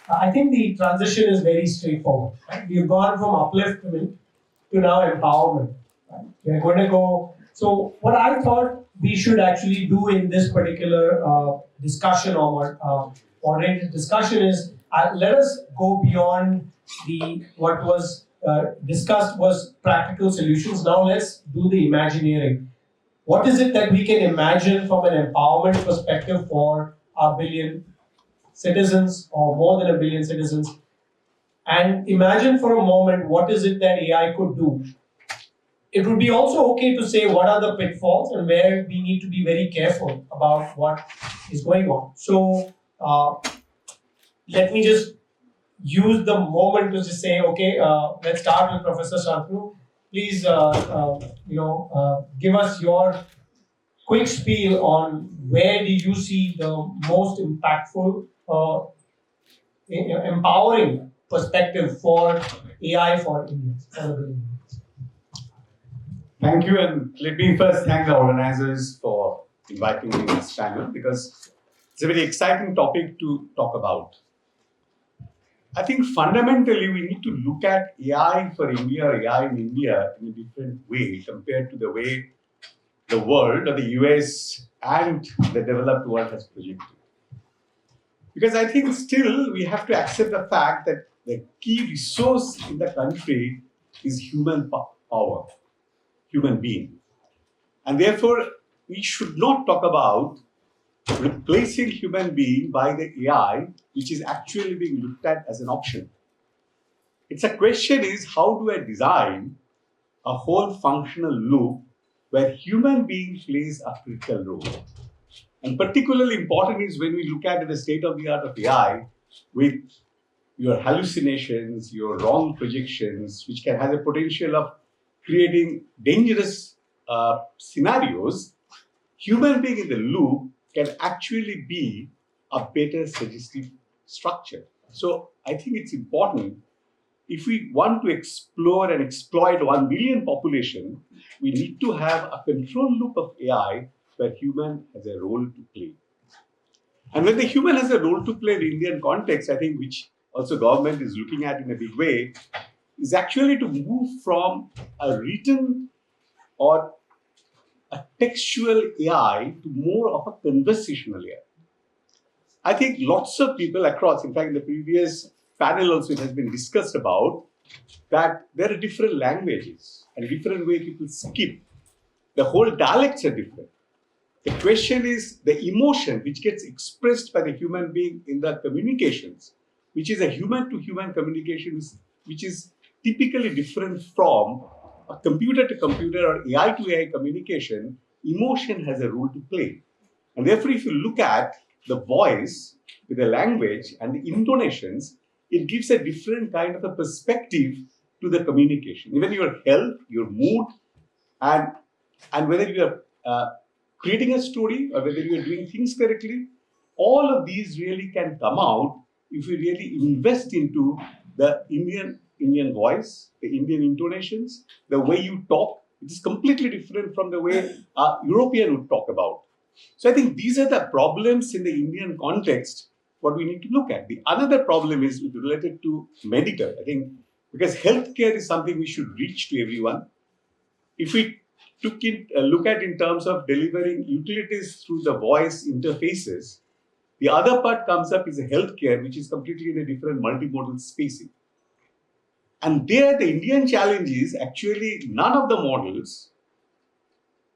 I think the transition is very straightforward. Right? We've gone from upliftment to now empowerment. Right? We're going to go. So, what I thought we should actually do in this particular discussion or moderated discussion is let us go beyond the what was discussed was practical solutions. Now, let's do the imagineering. What is it that we can imagine from an empowerment perspective for our billion citizens or more than a billion citizens? And imagine for a moment what is it that AI could do. It would be also okay to say what are the pitfalls and where we need to be very careful about what is going on. So let me just use the moment to just say, okay, let's start with Professor Santanu. Please, give us your quick spiel on where do you see the most impactful, empowering perspective for AI for India. Thank you, and let me first thank the organizers for inviting me to this panel because it's a very exciting topic to talk about. I think fundamentally we need to look at AI for India or AI in India in a different way compared to the way the world or the US and the developed world has projected. Because I think still we have to accept the fact that the key resource in the country is human power, human being. And therefore, we should not talk about replacing human being by the AI, which is actually being looked at as an option. It's a question is, how do I design a whole functional loop where human being plays a critical role? And particularly important is when we look at the state of the art of AI with your hallucinations, your wrong projections, which can have the potential of creating dangerous scenarios, human being in the loop can actually be a better suggestive structure. So I think it's important, if we want to explore and exploit 1 billion population, we need to have a control loop of AI where human has a role to play. And when the human has a role to play in the Indian context, I think, which also government is looking at in a big way, is actually to move from a written or a textual AI to more of a conversational AI. I think lots of people across, in fact, in the previous panel also it has been discussed about that there are different languages and different way people speak. The whole dialects are different. The question is the emotion which gets expressed by the human being in the communications, which is a human-to-human communication, which is typically different from a computer-to-computer or AI-to-AI communication. Emotion has a role to play. And therefore, if you look at the voice with the language and the intonations, it gives a different kind of a perspective to the communication. Even your health, your mood, and whether you are creating a story or whether you are doing things correctly, all of these really can come out if you really invest into the Indian voice, the Indian intonations, the way you talk. It is completely different from the way a European would talk about. So I think these are the problems in the Indian context, what we need to look at. The another problem is related to medical. I think because healthcare is something we should reach to everyone. If we look at in terms of delivering utilities through the voice interfaces, the other part comes up is a healthcare, which is completely in a different multimodal spacing. And there, the Indian challenge is actually none of the models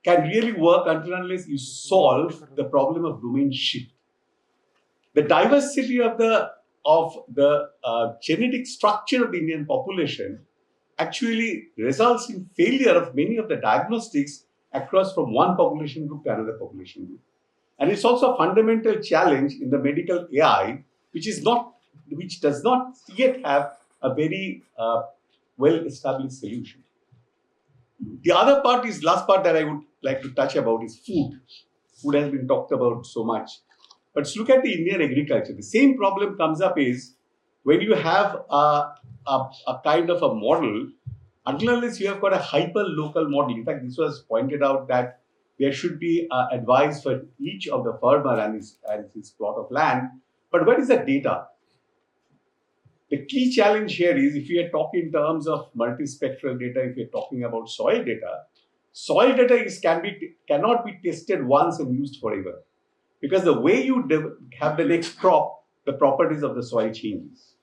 can really work until unless you solve the problem of domain shift. The diversity of the genetic structure of the Indian population actually results in failure of many of the diagnostics across from one population group to another population group. And it's also a fundamental challenge in the medical AI, which does not yet have a very well-established solution. The other part is, last part that I would like to touch about is food. Food has been talked about so much. But let's look at the Indian agriculture. The same problem comes up is when you have a kind of a model, until unless you have got a hyper-local model. In fact, this was pointed out that there should be advice for each of the farmer and his plot of land. But where is the data? The key challenge here is if you are talking in terms of multispectral data, if you're talking about soil data cannot be tested once and used forever. Because the way you have the next crop, the properties of the soil changes.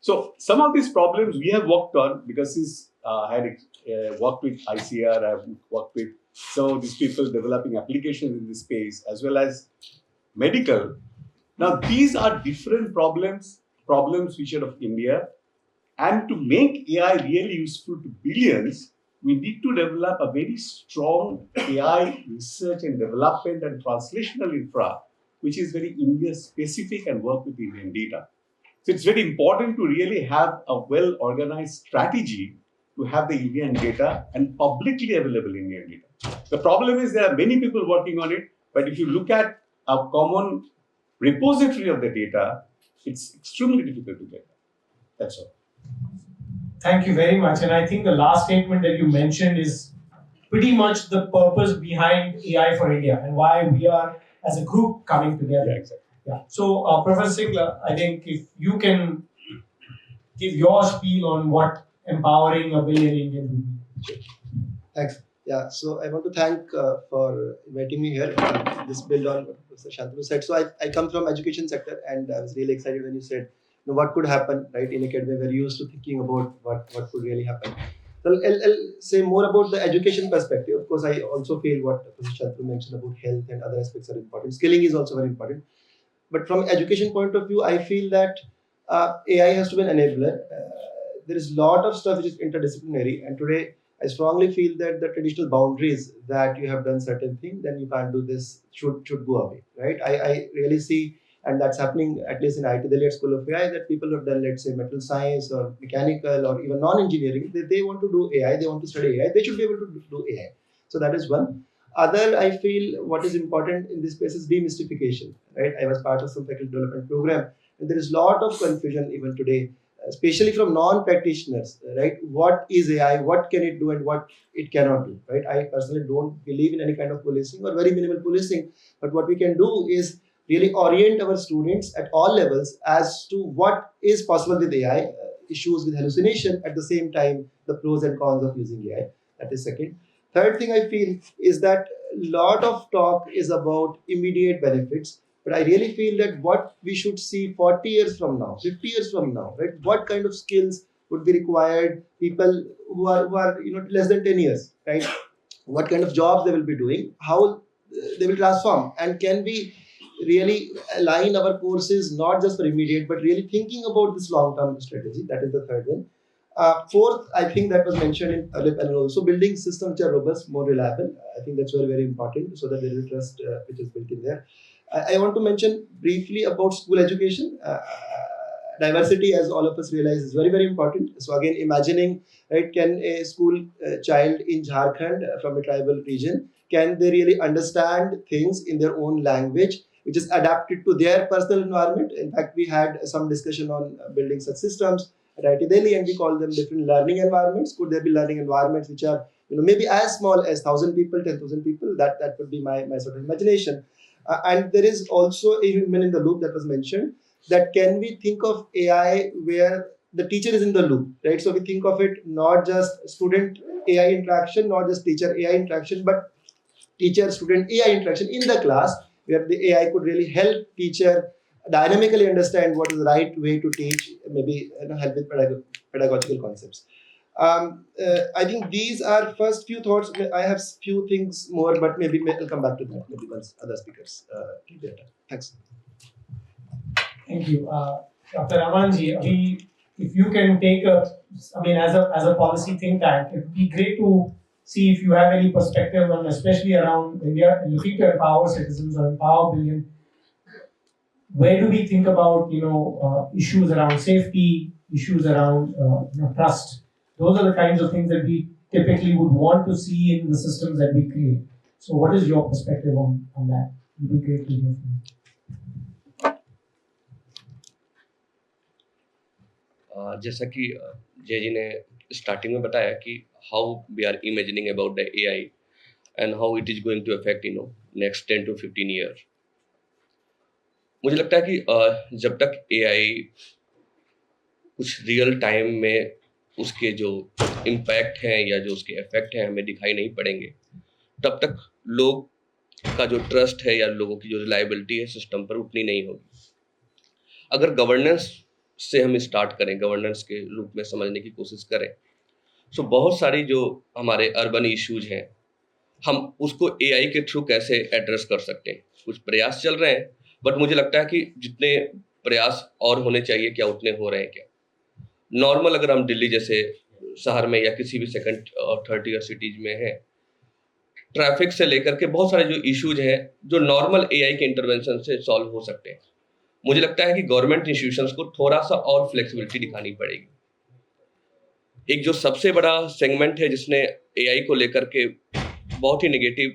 So some of these problems we have worked on because I had worked with ICR, I've worked with some of these people developing applications in this space as well as medical. Now these are different problems which are of India, and to make AI really useful to billions, we need to develop a very strong AI research and development and translational infra, which is very India specific and work with Indian data. So it's very important to really have a well-organized strategy to have the Indian data and publicly available Indian data. The problem is there are many people working on it, but if you look at a common repository of the data, it's extremely difficult to get that. That's all. Thank you very much. And I think the last statement that you mentioned is pretty much the purpose behind AI4India and why we are as a group coming together. Yeah, exactly. Yeah. So, Professor Singla, I think if you can give your spiel on what empowering a billion Indians would be. Thanks. Yeah, so I want to thank for inviting me here. This build on what Professor Santanu said. So I come from education sector, and I was really excited when you said, what could happen, right? In academia, we're used to thinking about what could really happen. So I'll say more about the education perspective. Of course, I also feel what Professor Santanu mentioned about health and other aspects are important. Skilling is also very important. But from education point of view, I feel that AI has to be an enabler. There is a lot of stuff which is interdisciplinary, and today I strongly feel that the traditional boundaries that you have done certain thing, then you can't do this should go away, right? I really see, and that's happening at least in IT Delhi at School of AI, that people have done, let's say, metal science or mechanical or even non-engineering. They want to do AI, they want to study AI, they should be able to do AI. So that is one. Other, I feel what is important in this space is demystification, right? I was part of some faculty development program, and there is a lot of confusion even today, especially from non-practitioners, right? What is AI? What can it do and what it cannot do, right? I personally don't believe in any kind of policing or very minimal policing, but what we can do is really orient our students at all levels as to what is possible with AI, issues with hallucination, at the same time, the pros and cons of using AI. That is second. Third thing I feel is that a lot of talk is about immediate benefits, but I really feel that what we should see 40 years from now, 50 years from now, right? What kind of skills would be required? People who are less than 10 years, right? What kind of jobs they will be doing? How they will transform? And can we really align our courses not just for immediate, but really thinking about this long-term strategy? That is the third one. Fourth, I think that was mentioned in Uplift, and also building systems which are robust, more reliable. I think that's very, very important, so that there is trust which is built in there. I want to mention briefly about school education. Diversity, as all of us realize, is very, very important. So again, imagining, right, can a school child in Jharkhand from a tribal region, can they really understand things in their own language, which is adapted to their personal environment? In fact, we had some discussion on building such systems at IT Delhi, and we call them different learning environments. Could there be learning environments which are maybe as small as 1,000 people, 10,000 people? That would be my sort of imagination. And there is also a human in the loop that was mentioned. That can we think of AI where the teacher is in the loop, right? So we think of it not just student AI interaction, not just teacher AI interaction, but teacher student AI interaction in the class, where the AI could really help teacher dynamically understand what is the right way to teach, maybe help with pedagogical concepts. I think these are first few thoughts. I have few things more, but maybe I'll come back to that maybe once other speakers take their time. Thanks. Thank you. Dr. Ramanji, if you can take as a policy think tank, it would be great to see if you have any perspective on, especially around India, looking to empower citizens or empower billion. Where do we think about, issues around safety, issues around, trust? Those are the kinds of things that we typically would want to see in the systems that we create. So what is your perspective on that? It would be great to hear from you. जैसा कि जय जी ने starting में बताया कि how we are imagining about the AI and how it is going to affect next 10 to 15 years. मुझे लगता है कि जब तक एआई कुछ रियल टाइम में उसके जो इम्पैक्ट हैं या जो उसके इफेक्ट हैं हमें दिखाई नहीं पड़ेंगे, तब तक लोग का जो ट्रस्ट है या लोगों की जो रिलायबिलिटी है सिस्टम पर उतनी नहीं होगी। अगर गवर्नेंस से हम स्टार्ट करें, गवर्नेंस के रूप में समझने की कोशिश करें, तो बहुत सारी जो हमारे अर्बन इश्यूज हैं हम उसको एआई के थ्रू कैसे एड्रेस कर सकते हैं। कुछ प्रयास चल रहे हैं, बट मुझे लगता है कि जितने प्रयास और होने चाहिए क्या उतने हो रहे हैं क्या। नॉर्मल अगर हम दिल्ली जैसे शहर में या किसी भी सेकंड और थर्ड ईयर सिटीज में हैं, ट्रैफिक से लेकर के बहुत सारे जो इश्यूज हैं जो नॉर्मल एआई के इंटरवेंशन से सॉल्व हो सकते हैं। मुझे लगता है कि गवर्नमेंट इंस्टीट्यूशंस को थोड़ा सा और फ्लेक्सिबिलिटी दिखानी पड़ेगी। एक जो सबसे बड़ा सेगमेंट है जिसने एआई को लेकर के बहुत ही नेगेटिव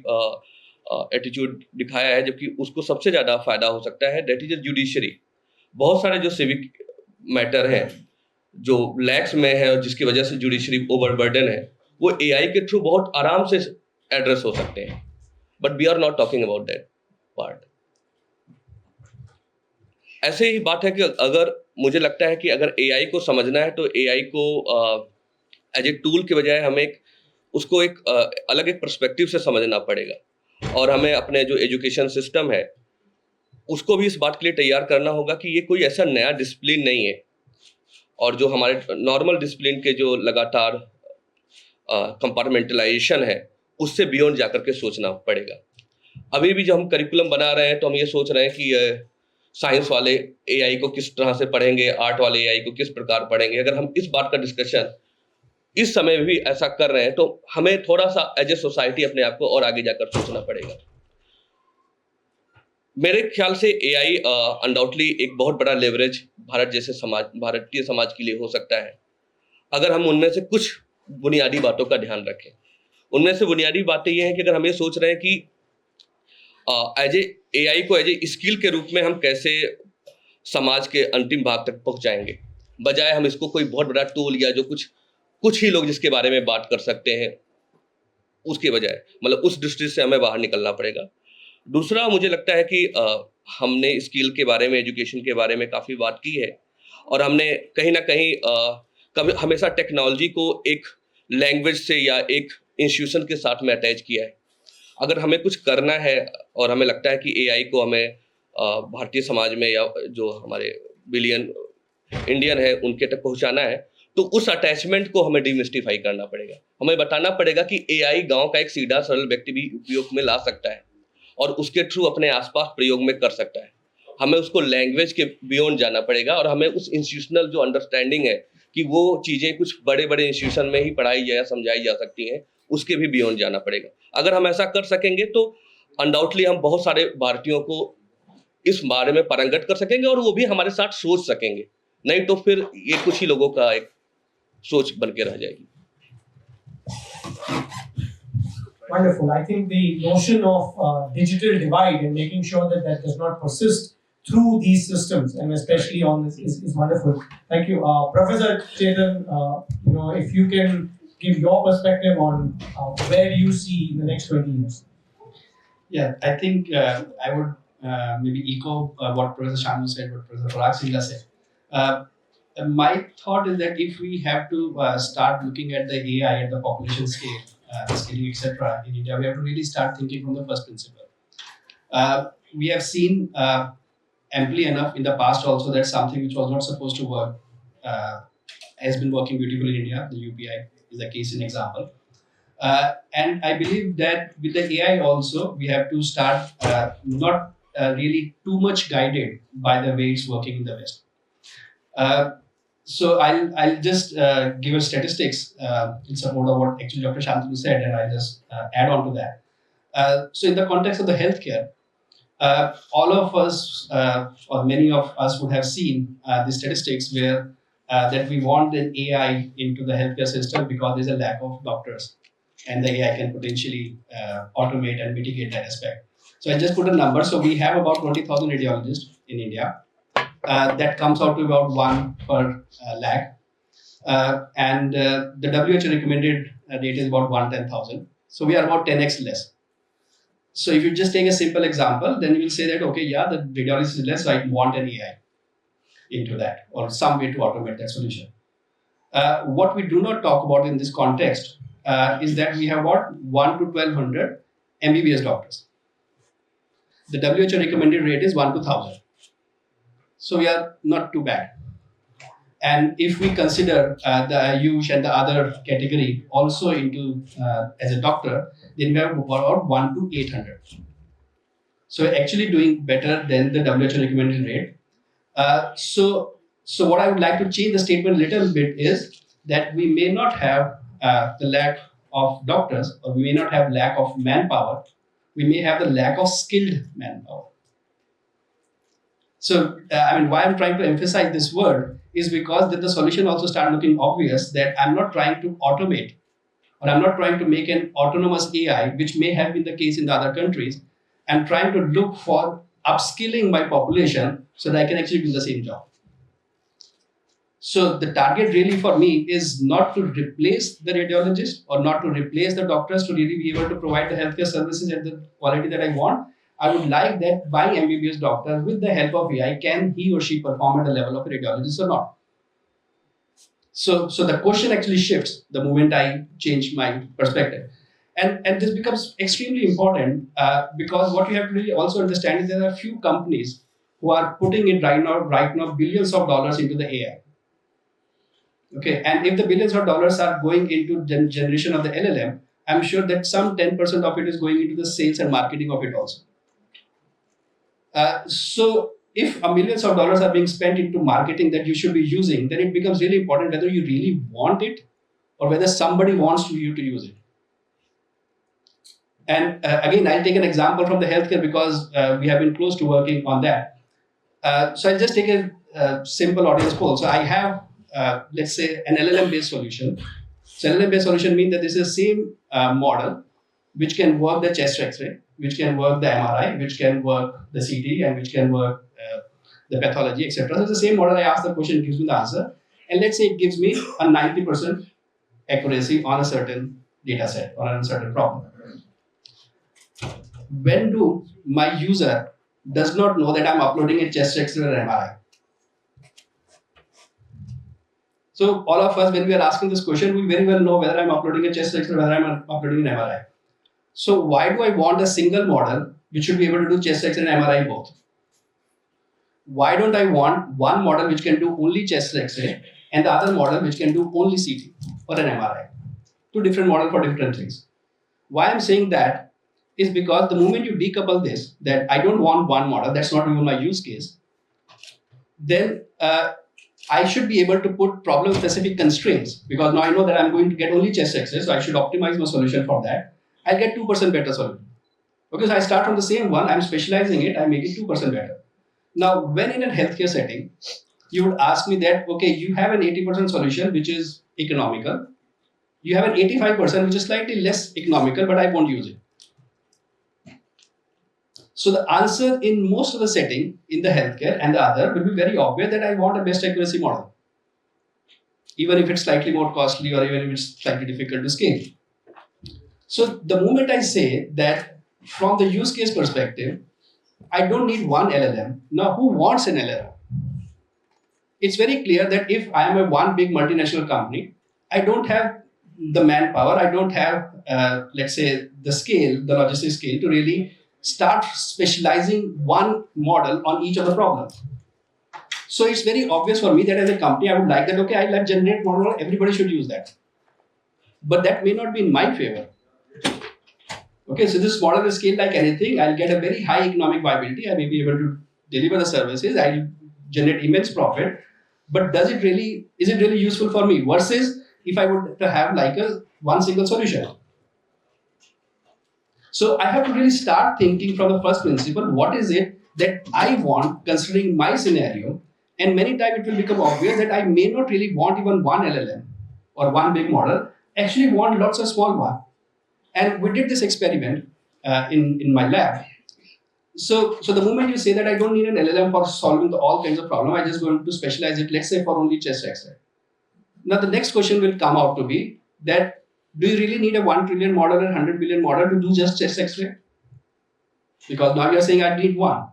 एटीट्यूड दिखाया है, जबकि उसको सबसे ज्यादा फायदा हो सकता है, दैट इज जुडिशरी। बहुत सारे जो सिविक मैटर हैं जो लैक्स में है और जिसकी वजह से जुडिशरी ओवरबर्डन है, वो एआई के थ्रू बहुत आराम से एड्रेस हो सकते हैं, but we are not talking about that part. ऐसे ही बात है कि अगर मुझे लगता है कि अगर एआई को समझना है तो एआई को एज ए टूल के बजाय हमें उसको एक अलग एक पर्सपेक्टिव से समझना पड़ेगा, और हमें अपने जो एजुकेशन सिस्टम है उसको भी इस बात के लिए तैयार करना होगा कि ये कोई ऐसा नया डिसिप्लिन नहीं है, और जो हमारे नॉर्मल डिसिप्लिन के जो लगातार कंपार्टमेंटलाइजेशन है उससे बियॉन्ड जाकर के सोचना पड़ेगा। अभी भी जो हम करिकुलम बना रहे हैं तो हम ये सोच रहे हैं कि साइंस वाले एआई को किस तरह से पढ़ेंगे, आर्ट वाले एआई को किस प्रकार पढ़ेंगे। अगर हम इस बात का डिस्कशन इस समय भी ऐसा कर रहे हैं तो हमें थोड़ा सा एज ए सोसाइटी अपने आप को और आगे जाकर सोचना पड़ेगा। मेरे ख्याल से एआई अनडाउटली एक बहुत बड़ा लेवरेज भारत जैसे समाज, भारतीय समाज के लिए हो सकता है, अगर हम उनमें से कुछ बुनियादी बातों का ध्यान रखें। उनमें से बुनियादी बातें ये हैं कि अगर हम ये सोच रहे हैं कि एज ए एआई को एज ए स्किल के रूप में हम कैसे समाज के अंतिम भाग तक पहुंचाएंगे, बजाय हम इसको कोई बहुत बड़ा टूल या जो कुछ ही लोग जिसके बारे में बात कर सकते हैं उसके बजाय, मतलब उस दृष्टि से हमें बाहर निकलना पड़ेगा। दूसरा, मुझे लगता है कि हमने स्किल के बारे में, एजुकेशन के बारे में काफ़ी बात की है, और हमने कहीं ना कहीं कभी हमेशा टेक्नोलॉजी को एक लैंग्वेज से या एक इंस्टीट्यूशन के साथ में अटैच किया है। अगर हमें कुछ करना है और हमें लगता है कि एआई को हमें भारतीय समाज में या जो हमारे बिलियन इंडियन है उनके तक पहुंचाना है, तो उस अटैचमेंट को हमें डिमिस्टिफाई करना पड़ेगा। हमें बताना पड़ेगा कि एआई गांव का एक सीधा सरल व्यक्ति भी उपयोग में ला सकता है और उसके थ्रू अपने आसपास प्रयोग में कर सकता है। हमें उसको लैंग्वेज के बियॉन्ड जाना पड़ेगा, और हमें उस इंस्टीट्यूशनल जो अंडरस्टैंडिंग है कि वो चीज़ें कुछ बड़े बड़े इंस्टीट्यूशन में ही पढ़ाई या समझाई जा सकती हैं, उसके भी बियॉन्ड जाना पड़ेगा। अगर हम ऐसा कर सकेंगे तो अनडाउटली हम बहुत सारे भारतीयों को इस बारे में पारंगत कर सकेंगे और वो भी हमारे साथ सोच सकेंगे। नहीं तो फिर ये कुछ ही लोगों का एक सोच बन के रह जाएगी। Wonderful. I think the notion of digital divide and making sure that that does not persist through these systems, and especially on this, is wonderful. Thank you, Professor Chetan. If you can give your perspective on where you see in the next 20 years. Yeah, I think I would maybe echo what Professor Santanu said, what Professor Parag Singla said. My thought is that if we have to start looking at the AI at the population scale, the scaling, etc., in India, we have to really start thinking from the first principle. We have seen amply enough in the past also that something which was not supposed to work has been working beautifully in India. The UPI is a case in example. And I believe that with the AI also, we have to start not really too much guided by the way it's working in the West. So I'll just give a statistics in support of what actually Dr. Santanu said, and I'll just add on to that. So in the context of the healthcare, all of us or many of us would have seen the statistics where that we want an AI into the healthcare system because there's a lack of doctors, and the AI can potentially automate and mitigate that aspect. So I just put a number. So we have about 20,000 radiologists in India. That comes out to about 1 per lakh. And the WHO recommended rate is about 110,000. So we are about 10x less. So if you just take a simple example, then you will say that, okay, yeah, the radiologist is less, so I want an AI. into that, or some way to automate that solution. What we do not talk about in this context is that we have what 1 to 1200 MBBS doctors. The WHO recommended rate is 1 to 1000. So we are not too bad. And if we consider the Ayush and the other category also into as a doctor, then we have about 1 to 800. So we're actually doing better than the WHO recommended rate. So what I would like to change the statement a little bit is that we may not have the lack of doctors, or we may not have lack of manpower. We may have the lack of skilled manpower. So, why I'm trying to emphasize this word is because then the solution also start looking obvious, that I'm not trying to automate, or I'm not trying to make an autonomous AI, which may have been the case in the other countries. I'm trying to look for upskilling my population so that I can actually do the same job. So the target really for me is not to replace the radiologist or not to replace the doctors to really be able to provide the healthcare services at the quality that I want. I would like that by MBBS doctor, with the help of AI, can he or she perform at the level of a radiologist or not? So the question actually shifts the moment I change my perspective. And this becomes extremely important because what you have to really also understand is there are a few companies who are putting in right now billions of dollars into the AI. Okay, and if the billions of dollars are going into generation of the LLM, I'm sure that some 10% of it is going into the sales and marketing of it also. So if millions of dollars are being spent into marketing that you should be using, then it becomes really important whether you really want it or whether somebody wants you to use it. And again, I'll take an example from the healthcare because we have been close to working on that. So I'll just take a simple audience poll. So I have, let's say, an LLM-based solution. So LLM-based solution means that this is the same model which can work the chest X-ray, which can work the MRI, which can work the CT, and which can work the pathology, etc. So it's the same model. I ask the question, it gives me the answer. And let's say it gives me a 90% accuracy on a certain data set or on a certain problem. When do my user does not know that I'm uploading a chest X-ray or MRI? So all of us, when we are asking this question, we very well know whether I'm uploading a chest X-ray or whether I'm uploading an MRI. So why do I want a single model which should be able to do chest X-ray and MRI both? Why don't I want one model which can do only chest X-ray and the other model which can do only CT or an MRI? Two different models for different things. Why I'm saying that is because the moment you decouple this, that I don't want one model, that's not even my use case, then I should be able to put problem-specific constraints, because now I know that I'm going to get only chest X-ray, so I should optimize my solution for that. I'll get 2% better solution. Because I start from the same one, I'm specializing it, I make it 2% better. Now, when in a healthcare setting, you would ask me that, okay, you have an 80% solution which is economical. You have an 85% which is slightly less economical, but I won't use it. So the answer in most of the setting in the healthcare and the other will be very obvious that I want a best accuracy model, even if it's slightly more costly or even if it's slightly difficult to scale. So the moment I say that from the use case perspective, I don't need one LLM. Now, who wants an LLM? It's very clear that if I am a one big multinational company, I don't have the manpower, I don't have, let's say, the scale, the logistics scale to really start specializing one model on each of the problems. So it's very obvious for me that as a company, I would like that, okay, I like generate model, everybody should use that. But that may not be in my favor. Okay, so this model is scaled like anything. I'll get a very high economic viability. I may be able to deliver the services. I'll generate immense profit. But is it really useful for me? Versus if I would have like a one single solution. So I have to really start thinking from the first principle, what is it that I want considering my scenario? And many times it will become obvious that I may not really want even one LLM or one big model, actually want lots of small ones. And we did this experiment in my lab. So the moment you say that I don't need an LLM for solving all kinds of problems, I just going to specialize it, let's say, for only chest X-ray. Now the next question will come out to be that, do you really need a 1 trillion model and 100 billion model to do just chest X-ray? Because now you're saying I need one.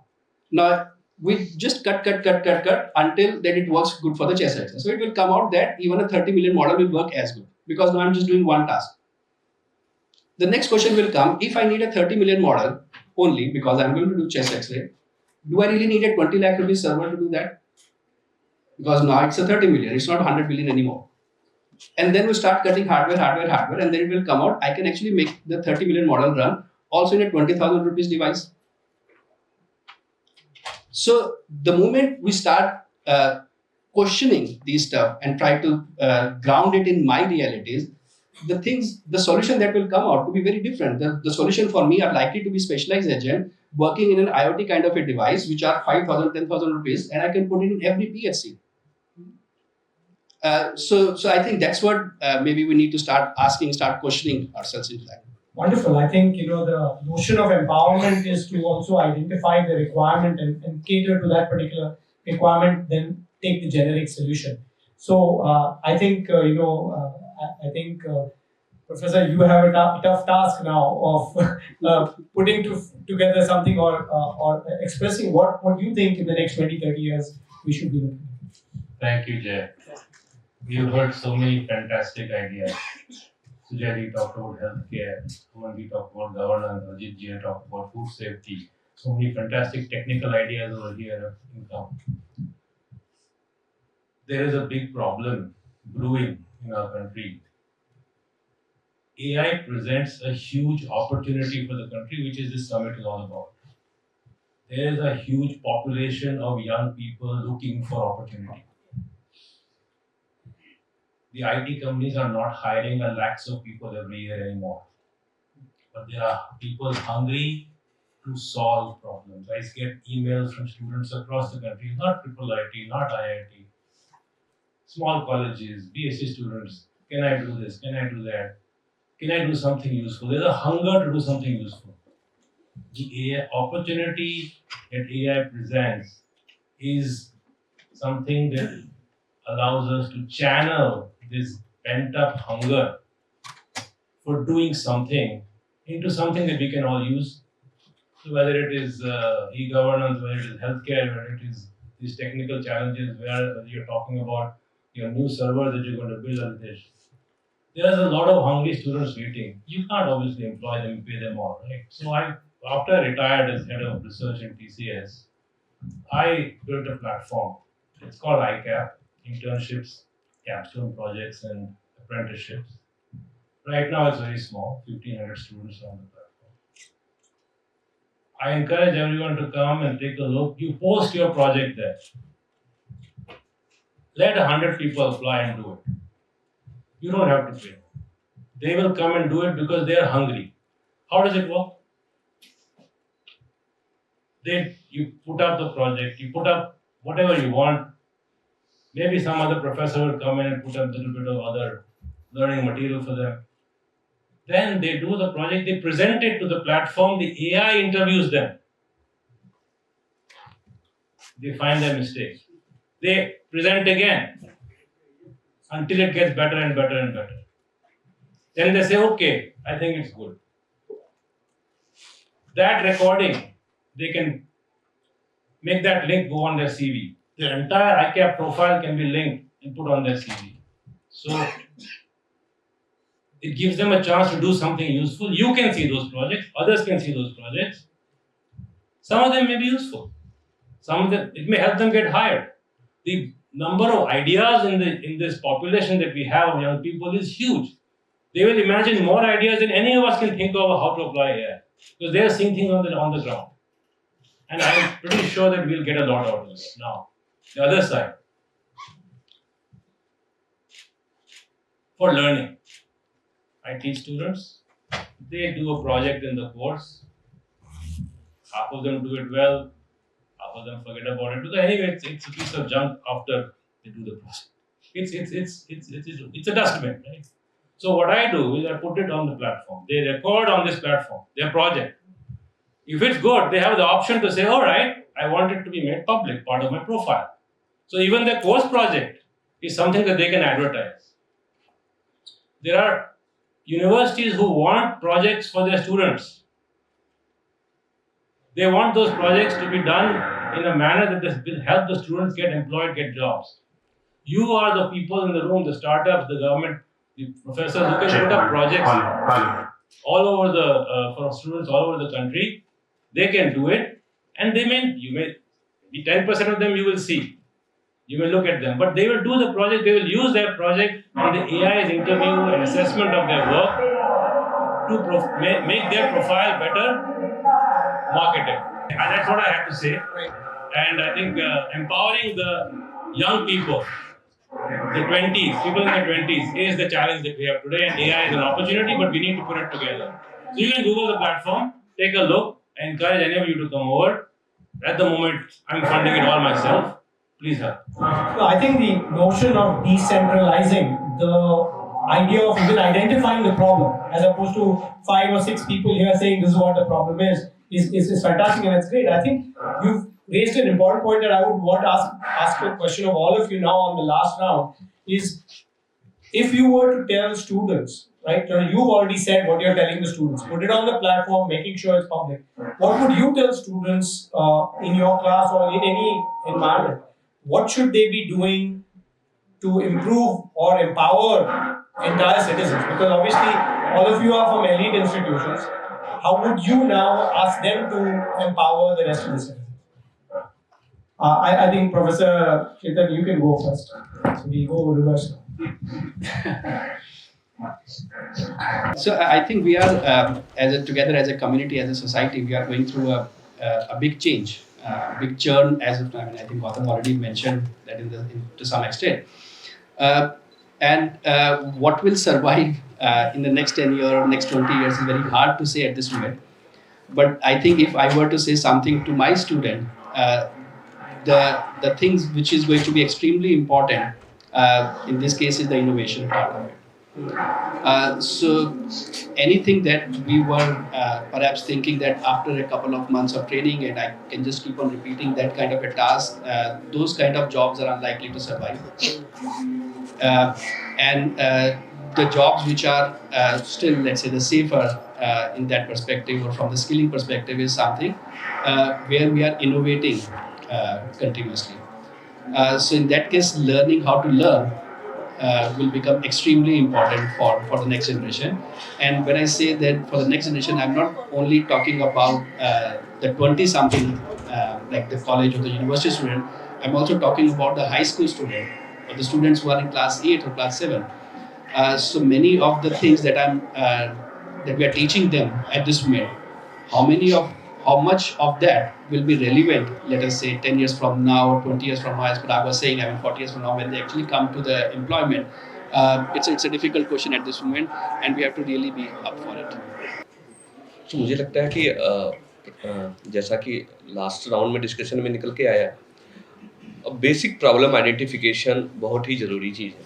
Now, we just cut until then it works good for the chess exercise. So it will come out that even a 30 million model will work as good because now I'm just doing one task. The next question will come, if I need a 30 million model only because I'm going to do chess X-ray, do I really need a 20 lakh rupees server to do that? Because now it's a 30 million, it's not 100 billion anymore. And then we start cutting hardware, and then it will come out, I can actually make the 30 million model run also in a 20,000 rupees device. So the moment we start questioning these stuff and try to ground it in my realities, the solution that will come out to be very different. The solution for me are likely to be specialized agent working in an IoT kind of a device, which are 5,000, 10,000 rupees, and I can put it in every PHC. So I think that's what maybe we need to start questioning ourselves into that. Wonderful. I think the notion of empowerment is to also identify the requirement and cater to that particular requirement, then take the generic solution. So I think I think Professor, you have a tough task now of putting together something or expressing what you think in the next 20, 30 years we should be looking at. Thank you, Jay. We've heard so many fantastic ideas. Sujay talked about healthcare, Ramanand talked about governance, Ajit Ji talked about food safety. So many fantastic technical ideas over here in town. There is a big problem brewing in our country. AI presents a huge opportunity for the country, which is this summit is all about. There is a huge population of young people looking for opportunity. The IT companies are not hiring a lakhs of people every year anymore. But there are people hungry to solve problems. I get emails from students across the country, not triple IT, not IIT, small colleges, BSc students. Can I do this? Can I do that? Can I do something useful? There's a hunger to do something useful. The AI opportunity that AI presents is something that allows us to channel this pent-up hunger for doing something into something that we can all use. So whether it is e-governance, whether it is healthcare, whether it is these technical challenges where you're talking about your new server that you're going to build on this. There's a lot of hungry students waiting. You can't obviously employ them and pay them all, right? So after I retired as head of research in TCS, I built a platform. It's called ICAP, internships, capstone projects, and apprenticeships. Right now it's very small, 1,500 students on the platform. I encourage everyone to come and take a look. You post your project there. Let 100 people apply and do it. You don't have to pay. They will come and do it because they are hungry. How does it work? You put up the project, you put up whatever you want. Maybe some other professor will come in and put up a little bit of other learning material for them. Then they do the project, they present it to the platform, the AI interviews them. They find their mistakes. They present again until it gets better and better and better. Then they say, okay, I think it's good. That recording, they can make that link go on their CV. Their entire ICAP profile can be linked and put on their CV. So it gives them a chance to do something useful. You can see those projects, others can see those projects. Some of them may be useful. Some of them, it may help them get hired. The number of ideas in this population that we have of young people is huge. They will imagine more ideas than any of us can think of how to apply AI. Because they are seeing things on the ground. And I'm pretty sure that we'll get a lot out of this. Now, the other side. For learning. I teach students. They do a project in the course. Half of them do it well. Half of them forget about it. Because anyway, it's a piece of junk after they do the project. It's a dustbin, right? So what I do is I put it on the platform. They record on this platform their project. If it's good, they have the option to say, all right, I want it to be made public, part of my profile. So even their course project is something that they can advertise. There are universities who want projects for their students. They want those projects to be done in a manner that this will help the students get employed, get jobs. You are the people in the room, the startups, the government, the professors who can put up projects all over for students all over the country. They can do it, and you may be 10% of them you will see. You may look at them, but they will do the project. They will use their project and the AI's interview and assessment of their work to make their profile better marketed. And that's what I have to say. And I think empowering the young people, the 20s, people in their 20s, is the challenge that we have today. And AI is an opportunity, but we need to put it together. So you can Google the platform, take a look. I encourage any of you to come over. At the moment, I'm funding it all myself. Please help. No, I think the notion of decentralizing, the idea of even identifying the problem, as opposed to 5 or 6 people here saying this is what the problem is fantastic, and it's great. I think you've raised an important point that I would want to ask a question of all of you now on the last round is, if you were to tell students, right, you've already said what you're telling the students, put it on the platform, making sure it's public. What would you tell students in your class or in any environment? What should they be doing to improve or empower entire citizens? Because obviously all of you are from elite institutions. How would you now ask them to empower the rest of the citizens? I think Professor Chetan, you can go first. So we go reverse now. So I think we are together as a community, as a society, we are going through a big change, big churn. I think Gautam already mentioned that to some extent. And what will survive in the next 10 years, next 20 years is very hard to say at this moment. But I think if I were to say something to my student, the things which is going to be extremely important in this case is the innovation part of it. So anything that we were perhaps thinking that after a couple of months of training and I can just keep on repeating that kind of a task, those kind of jobs are unlikely to survive. And the jobs which are still, let's say, the safer in that perspective or from the skilling perspective is something where we are innovating continuously. So in that case, learning how to learn will become extremely important for the next generation. And when I say that for the next generation, I'm not only talking about the 20-something, like the college or the university student, I'm also talking about the high school student or the students who are in class 8 or class 7. So many of the things that we are teaching them at this moment, how much of that will be relevant, let us say 10 years from now, 20 years from now, as Parag was saying, 40 years from now, when they actually come to the employment, it's a difficult question at this moment, and we have to really be up for it. तो मुझे लगता है कि जैसा कि last round में discussion में निकल के आया, बेसिक प्रॉब्लम आइडेंटिफिकेशन बहुत ही ज़रूरी चीज़ है.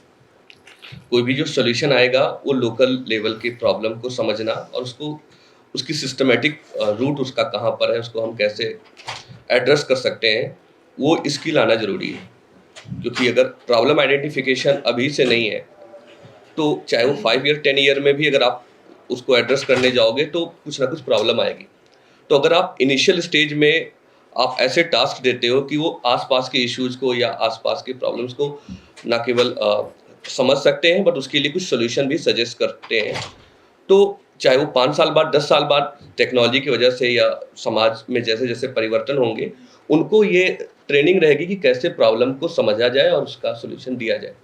कोई भी जो सोल्यूशन आएगा वो लोकल लेवल के प्रॉब्लम को समझना और उसकी सिस्टमेटिक रूट उसका कहाँ पर है, उसको हम कैसे एड्रेस कर सकते हैं, वो स्किल आना ज़रूरी है. क्योंकि अगर प्रॉब्लम आइडेंटिफिकेशन अभी से नहीं है तो चाहे वो 5 ईयर 10 ईयर में भी अगर आप उसको एड्रेस करने जाओगे तो कुछ ना कुछ प्रॉब्लम आएगी. तो अगर आप इनिशियल स्टेज में आप ऐसे टास्क देते हो कि वो आसपास के इश्यूज़ को या आसपास के प्रॉब्लम्स को ना केवल समझ सकते हैं बट उसके लिए कुछ सोल्यूशन भी सजेस्ट करते हैं, तो चाहे वो 5 साल बाद 10 साल बाद टेक्नोलॉजी की वजह से या समाज में जैसे जैसे परिवर्तन होंगे, उनको ये ट्रेनिंग रहेगी कि कैसे प्रॉब्लम को समझा जाए और उसका सोल्यूशन दिया जाए.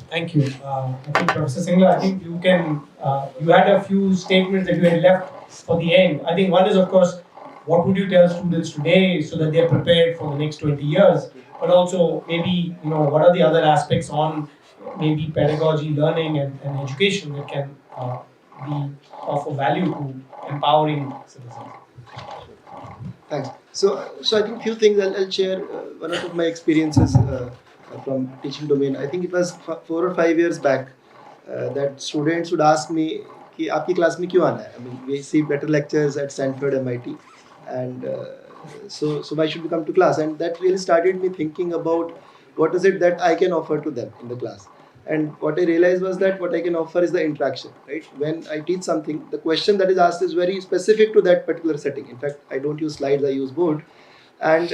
Thank you. I think Professor Singla, I think you had a few statements that you had left for the end. I think one is, of course, what would you tell students today so that they are prepared for the next 20 years? But also maybe, what are the other aspects on maybe pedagogy, learning and education that can be of value to empowering citizens? Thanks. So I think few things I'll share. One of my experiences from teaching domain. I think it was 4 or 5 years back that students would ask me कि आपकी class में क्यों आना है? I mean, we see better lectures at Stanford, MIT, and so why should we come to class? And that really started me thinking about what is it that I can offer to them in the class. And what I realized was that what I can offer is the interaction, right? When I teach something, the question that is asked is very specific to that particular setting. In fact, I don't use slides, I use board. And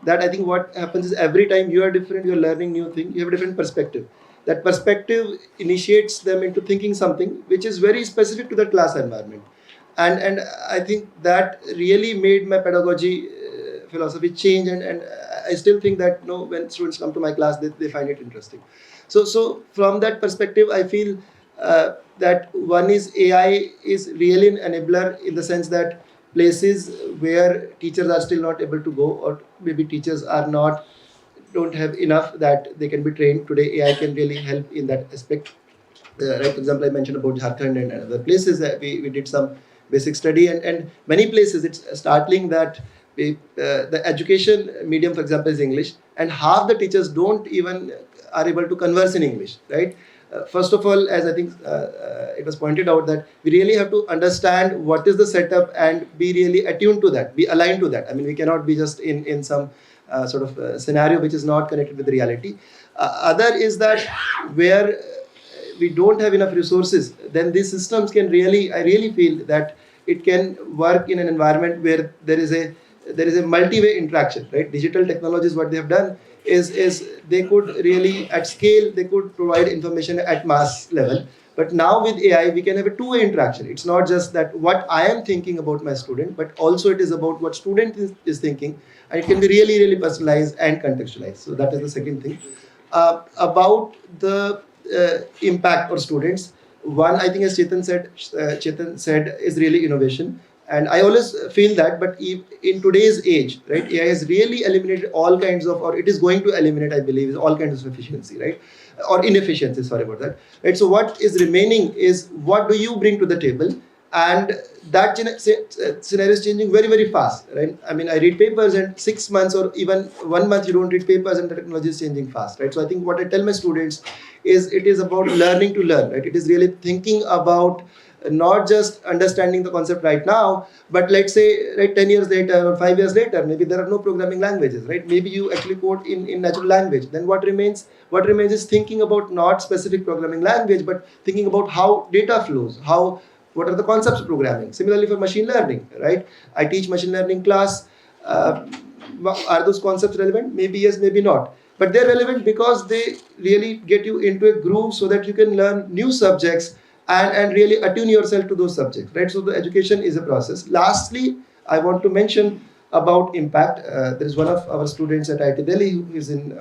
that I think what happens is every time you are different, you are learning new thing, you have a different perspective. That perspective initiates them into thinking something which is very specific to the class environment. And I think that really made my pedagogy philosophy change, and I still think that when students come to my class, they find it interesting. So from that perspective, I feel that one is AI is really an enabler in the sense that places where teachers are still not able to go, or maybe teachers are not don't have enough that they can be trained. Today AI can really help in that aspect. Right, for example, I mentioned about Jharkhand and other places that we did some basic study, and many places it's startling that the education medium, for example, is English, and half the teachers don't even are able to converse in English, right? First of all, as I think it was pointed out, that we really have to understand what is the setup and be really attuned to that, be aligned to that. I mean, we cannot be just in some sort of scenario which is not connected with reality. Other is that where we don't have enough resources, then these systems can really, I really feel that it can work in an environment where there is a multi-way interaction, right? Digital technologies, what they have done is they could really at scale, they could provide information at mass level. But now with AI, we can have a two-way interaction. It's not just that what I am thinking about my student, but also it is about what student is thinking, and it can be really, really personalized and contextualized. So that is the second thing. About the impact for students, one, I think, as Chetan said, is really innovation. And I always feel that, but in today's age, right, AI has really eliminated all kinds of, or it is going to eliminate, I believe, all kinds of efficiency, right? Or inefficiency, sorry about that. Right. So what is remaining is what do you bring to the table? And that scenario is changing very, very fast, right? I mean, I read papers, and 6 months or even 1 month you don't read papers, and the technology is changing fast, right? So I think what I tell my students is it is about learning to learn, right? It is really thinking about not just understanding the concept right now, but let's say, right, 10 years later or 5 years later, maybe there are no programming languages, right? Maybe you actually code in natural language. Then what remains? What remains is thinking about not specific programming language, but thinking about how data flows, what are the concepts of programming. Similarly for machine learning, right? I teach machine learning class. Are those concepts relevant? Maybe yes, maybe not. But they're relevant because they really get you into a groove so that you can learn new subjects and really attune yourself to those subjects, right? So the education is a process. Lastly, I want to mention about impact. There is one of our students at IIT Delhi who is in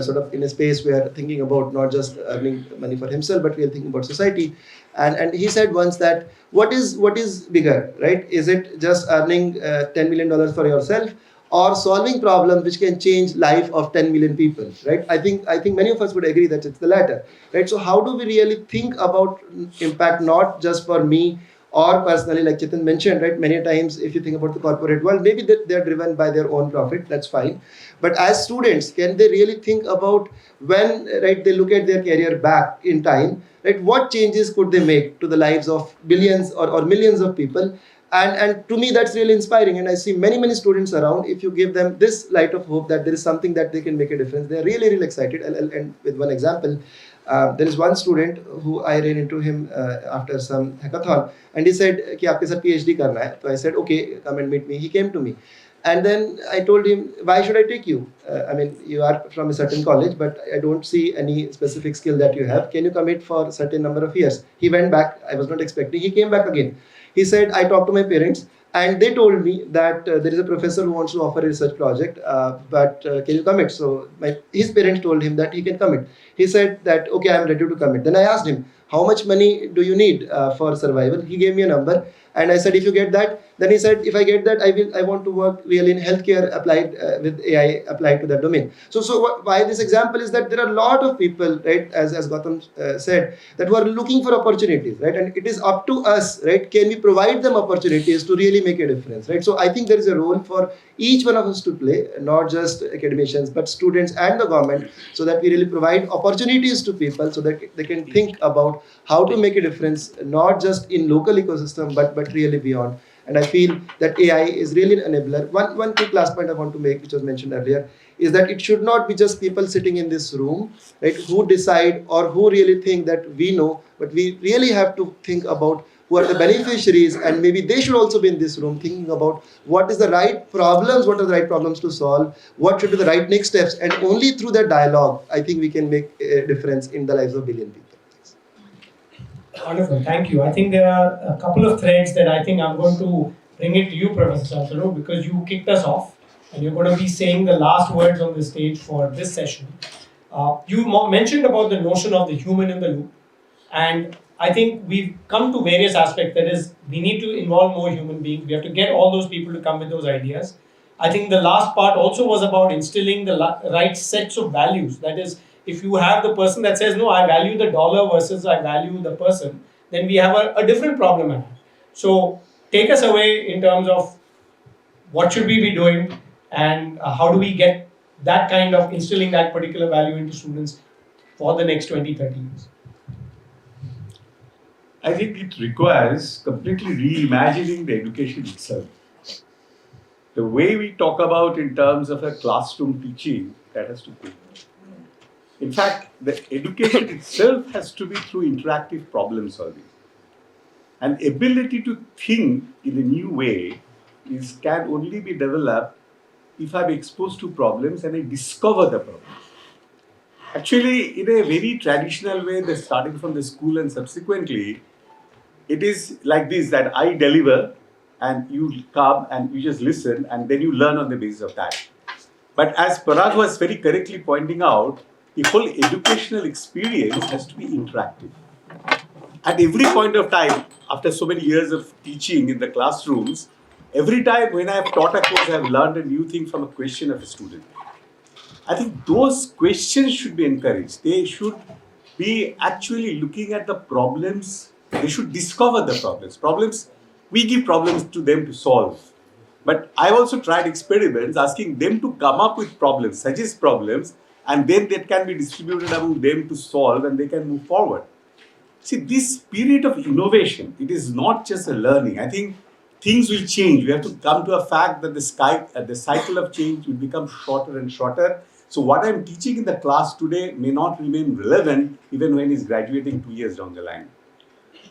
sort of in a space where thinking about not just earning money for himself, but really thinking about society. And he said once that what is bigger, right? Is it just earning $10 million for yourself, or solving problems which can change life of 10 million people, right? I think many of us would agree that it's the latter, right? So how do we really think about impact, not just for me or personally, like Chetan mentioned, right? Many times, if you think about the corporate world, maybe they're driven by their own profit, that's fine. But as students, can they really think about when, right, they look at their career back in time, right? What changes could they make to the lives of billions or millions of people? And to me, that's really inspiring. And I see many students around. If you give them this light of hope that there is something that they can make a difference, they're really excited. And with one example, there is one student who I ran into him after some hackathon, and he said कि आपके साथ PhD करना है. So I said, okay, come and meet me. He came to me. And then I told him, why should I take you? I mean, you are from a certain college, but I don't see any specific skill that you have. Can you commit for a certain number of years? He went back. I was not expecting. He came back again. He said, I talked to my parents, and they told me that there is a professor who wants to offer a research project, but can you commit? So his parents told him that he can commit. He said that, okay, I'm ready to commit. Then I asked him, how much money do you need for survival? He gave me a number. And I said, if you get that, then he said, if I get that, I want to work really in healthcare applied with AI applied to that domain. So why this example is that there are a lot of people, right, as Gautam said, that who are looking for opportunities, right? And it is up to us, right? Can we provide them opportunities to really make a difference, right? So I think there is a role for each one of us to play, not just academicians, but students and the government, so that we really provide opportunities to people so that they can think about how to make a difference, not just in local ecosystem, but really beyond. And I feel that AI is really an enabler. One quick last point I want to make, which was mentioned earlier, is that it should not be just people sitting in this room, right, who decide or who really think that we know, but we really have to think about who are the beneficiaries, and maybe they should also be in this room thinking about what is the right problems, what are the right problems to solve, what should be the right next steps, and only through that dialogue, I think we can make a difference in the lives of billion people. Wonderful, thank you. I think there are a couple of threads that I think I'm going to bring it to you, Professor Santanu, because you kicked us off and you're going to be saying the last words on the stage for this session. You mentioned about the notion of the human in the loop, and I think we've come to various aspects. That is, we need to involve more human beings. We have to get all those people to come with those ideas. I think the last part also was about instilling the right sets of values. That is, if you have the person that says, no, I value the dollar versus I value the person, then we have a different problem at hand. So take us away in terms of what should we be doing, and how do we get that kind of instilling that particular value into students for the next 20, 30 years. I think it requires completely reimagining the education itself. The way we talk about in terms of a classroom teaching, that has to go. In fact, the education itself has to be through interactive problem solving. An ability to think in a new way can only be developed if I'm exposed to problems and I discover the problems. Actually, in a very traditional way, starting from the school and subsequently, it is like this, that I deliver and you come and you just listen and then you learn on the basis of that. But as Parag was very correctly pointing out, the whole educational experience has to be interactive. At every point of time, after so many years of teaching in the classrooms, every time when I have taught a course, I have learned a new thing from a question of a student. I think those questions should be encouraged. They should be actually looking at the problems. They should discover the problems. We give problems to them to solve. But I've also tried experiments asking them to come up with problems, suggest problems, and then that can be distributed among them to solve and they can move forward. See, this spirit of innovation, it is not just a learning. I think things will change. We have to come to a fact that the cycle of change will become shorter and shorter. So what I'm teaching in the class today may not remain relevant even when he's graduating 2 years down the line.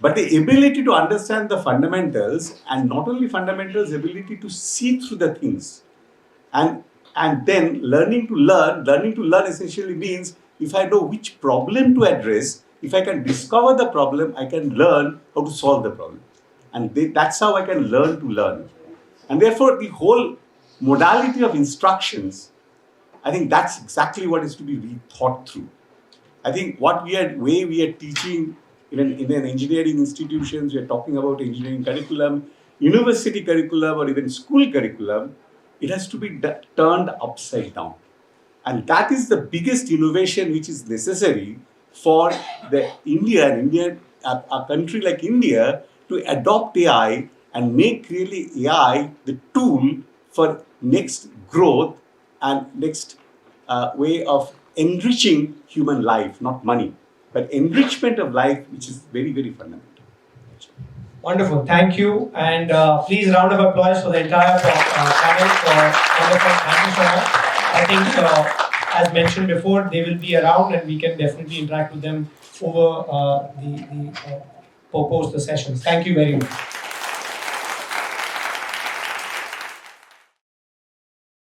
But the ability to understand the fundamentals, and not only fundamentals, ability to see through the things, and then learning to learn essentially means if I know which problem to address, if I can discover the problem, I can learn how to solve the problem. And that's how I can learn to learn. And therefore, the whole modality of instructions, I think that's exactly what is to be rethought through. I think way we are teaching in an engineering institutions, we are talking about engineering curriculum, university curriculum, or even school curriculum, it has to be turned upside down. And that is the biggest innovation which is necessary for a country like India to adopt AI and make really AI the tool for next growth and next way of enriching human life, not money, but enrichment of life, which is very, very fundamental. Wonderful, thank you, and please round of applause for the entire panel for wonderful. Thank you so much. I think, as mentioned before, they will be around, and we can definitely interact with them over post the sessions. Thank you very much.